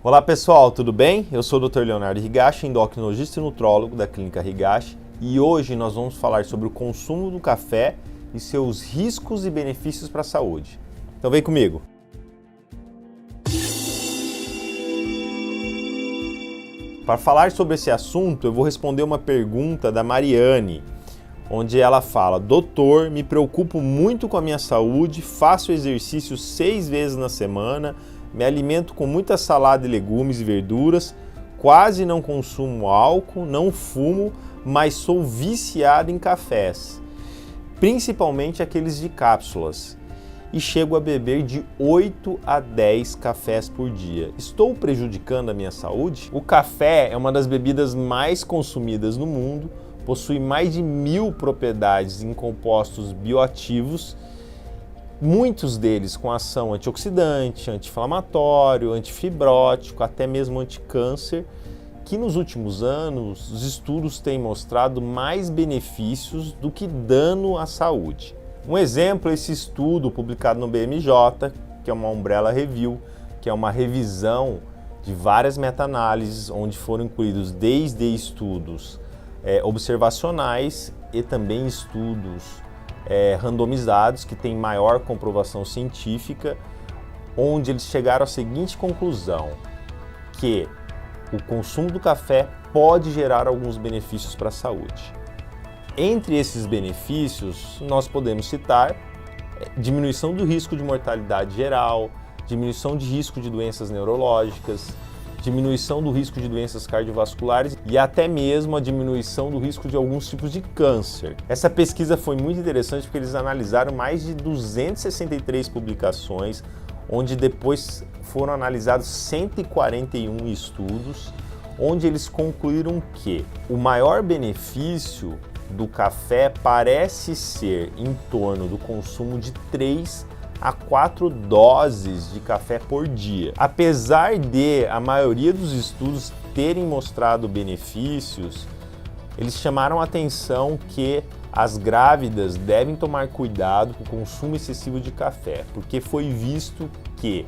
Olá pessoal, tudo bem? Eu sou o Dr. Leonardo Higashi, endocrinologista e nutrólogo da Clínica Higashi, e hoje nós vamos falar sobre o consumo do café e seus riscos e benefícios para a saúde. Então vem comigo! Para falar sobre esse assunto, eu vou responder uma pergunta da Mariane, onde ela fala: Doutor, me preocupo muito com a minha saúde, faço exercício 6 vezes na semana, me alimento com muita salada e legumes e verduras, quase não consumo álcool, não fumo, mas sou viciado em cafés, principalmente aqueles de cápsulas, e chego a beber de 8 a 10 cafés por dia. Estou prejudicando a minha saúde? O café é uma das bebidas mais consumidas no mundo, possui mais de 1000 propriedades em compostos bioativos, muitos deles com ação antioxidante, anti-inflamatório, antifibrótico, até mesmo anticâncer, que nos últimos anos os estudos têm mostrado mais benefícios do que dano à saúde. Um exemplo é esse estudo publicado no BMJ, que é uma Umbrella Review, que é uma revisão de várias meta-análises, onde foram incluídos desde estudos observacionais e também estudos randomizados, que têm maior comprovação científica, onde eles chegaram à seguinte conclusão: que o consumo do café pode gerar alguns benefícios para a saúde. Entre esses benefícios, nós podemos citar diminuição do risco de mortalidade geral, diminuição de risco de doenças neurológicas, diminuição do risco de doenças cardiovasculares e até mesmo a diminuição do risco de alguns tipos de câncer. Essa pesquisa foi muito interessante porque eles analisaram mais de 263 publicações, onde depois foram analisados 141 estudos, onde eles concluíram que o maior benefício do café parece ser em torno do consumo de 3 a 4 doses de café por dia. Apesar de a maioria dos estudos terem mostrado benefícios, eles chamaram a atenção que as grávidas devem tomar cuidado com o consumo excessivo de café, porque foi visto que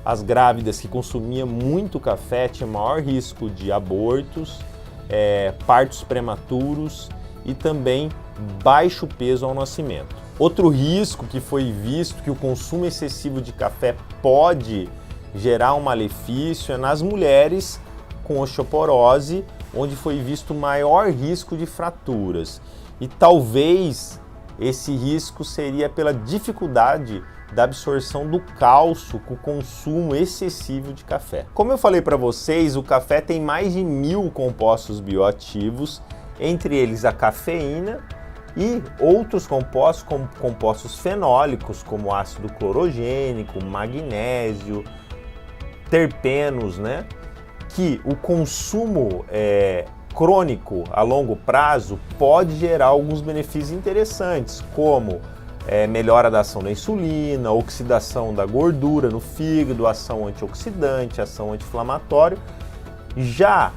as grávidas que consumiam muito café tinham maior risco de abortos, partos prematuros e também baixo peso ao nascimento. Outro risco que foi visto que o consumo excessivo de café pode gerar um malefício é nas mulheres com osteoporose, onde foi visto maior risco de fraturas. E talvez esse risco seria pela dificuldade da absorção do cálcio com o consumo excessivo de café. Como eu falei para vocês, o café tem mais de 1000 compostos bioativos, entre eles a cafeína e outros compostos, como compostos fenólicos, como ácido clorogênico, magnésio, terpenos, que o consumo crônico a longo prazo pode gerar alguns benefícios interessantes, como melhora da ação da insulina, oxidação da gordura no fígado, ação antioxidante, ação anti-inflamatória. Já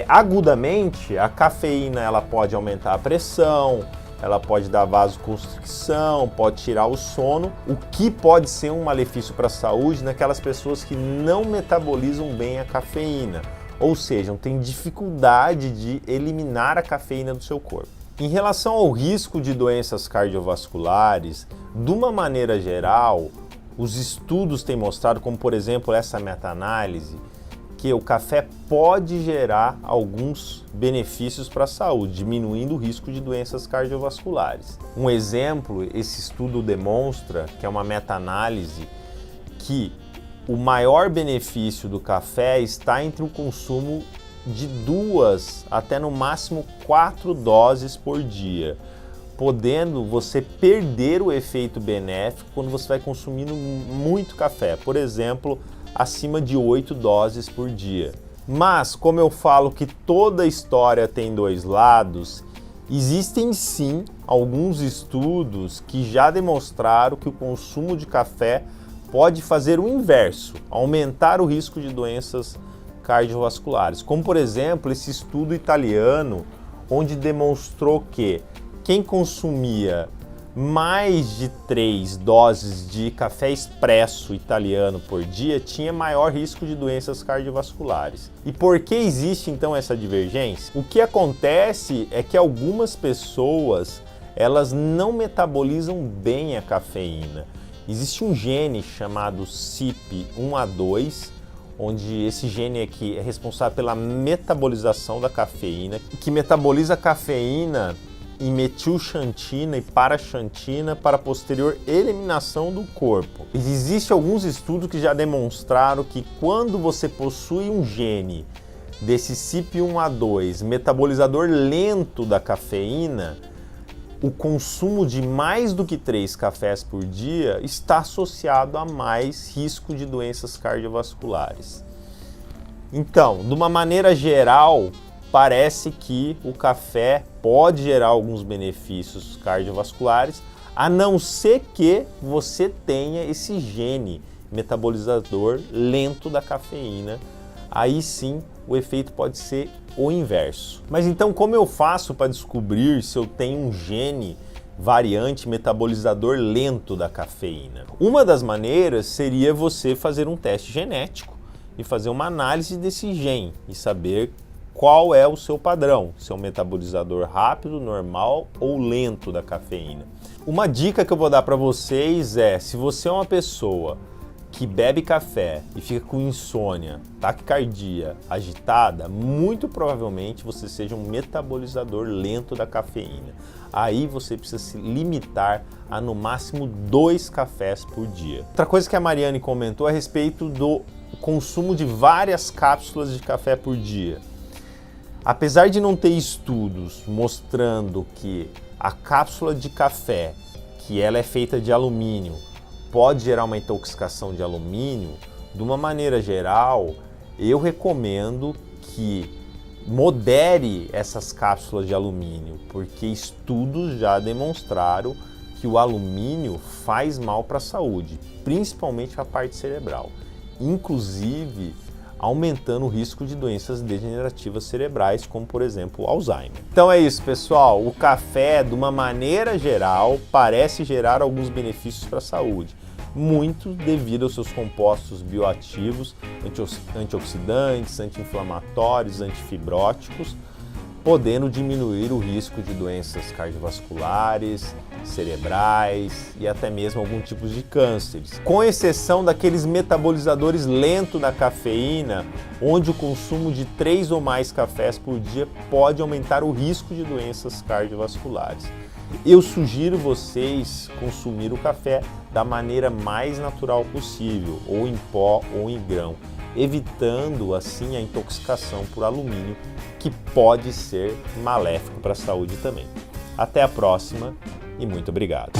agudamente, a cafeína ela pode aumentar a pressão, ela pode dar vasoconstricção, pode tirar o sono, o que pode ser um malefício para a saúde naquelas pessoas que não metabolizam bem a cafeína, ou seja, têm dificuldade de eliminar a cafeína do seu corpo. Em relação ao risco de doenças cardiovasculares, de uma maneira geral, os estudos têm mostrado, como por exemplo essa meta-análise, que o café pode gerar alguns benefícios para a saúde, diminuindo o risco de doenças cardiovasculares. Um exemplo, esse estudo demonstra, que é uma meta-análise, que o maior benefício do café está entre o consumo de 2 até no máximo 4 doses por dia, podendo você perder o efeito benéfico quando você vai consumindo muito café, por exemplo, acima de 8 doses por dia. Mas, como eu falo que toda história tem 2 lados, existem sim alguns estudos que já demonstraram que o consumo de café pode fazer o inverso, aumentar o risco de doenças cardiovasculares. Como, por exemplo, esse estudo italiano, onde demonstrou que quem consumia mais de 3 doses de café expresso italiano por dia tinha maior risco de doenças cardiovasculares. E por que existe então essa divergência? O que acontece é que algumas pessoas elas não metabolizam bem a cafeína. Existe um gene chamado CYP1A2, onde esse gene aqui é responsável pela metabolização da cafeína, que metaboliza a cafeína em metilxantina e paraxantina para a posterior eliminação do corpo. Existem alguns estudos que já demonstraram que quando você possui um gene desse CYP1A2, metabolizador lento da cafeína, o consumo de mais do que 3 cafés por dia está associado a mais risco de doenças cardiovasculares. Então, de uma maneira geral, parece que o café pode gerar alguns benefícios cardiovasculares, a não ser que você tenha esse gene metabolizador lento da cafeína. Aí sim, o efeito pode ser o inverso. Mas então, como eu faço para descobrir se eu tenho um gene variante metabolizador lento da cafeína? Uma das maneiras seria você fazer um teste genético e fazer uma análise desse gene e saber qual é o seu padrão, se é um metabolizador rápido, normal ou lento da cafeína. Uma dica que eu vou dar para vocês é, se você é uma pessoa que bebe café e fica com insônia, taquicardia, agitada, muito provavelmente você seja um metabolizador lento da cafeína. Aí você precisa se limitar a no máximo 2 cafés por dia. Outra coisa que a Mariane comentou a respeito do consumo de várias cápsulas de café por dia. Apesar de não ter estudos mostrando que a cápsula de café, que ela é feita de alumínio, pode gerar uma intoxicação de alumínio, de uma maneira geral, eu recomendo que modere essas cápsulas de alumínio, porque estudos já demonstraram que o alumínio faz mal para a saúde, principalmente a parte cerebral, inclusive aumentando o risco de doenças degenerativas cerebrais, como por exemplo o Alzheimer. Então é isso, pessoal. O café, de uma maneira geral, parece gerar alguns benefícios para a saúde, muito devido aos seus compostos bioativos, antioxidantes, anti-inflamatórios, antifibróticos, podendo diminuir o risco de doenças cardiovasculares, cerebrais e até mesmo algum tipo de cânceres. Com exceção daqueles metabolizadores lentos da cafeína, onde o consumo de 3 ou mais cafés por dia pode aumentar o risco de doenças cardiovasculares. Eu sugiro vocês consumir o café da maneira mais natural possível, ou em pó ou em grão, evitando assim a intoxicação por alumínio, que pode ser maléfico para a saúde também. Até a próxima e muito obrigado!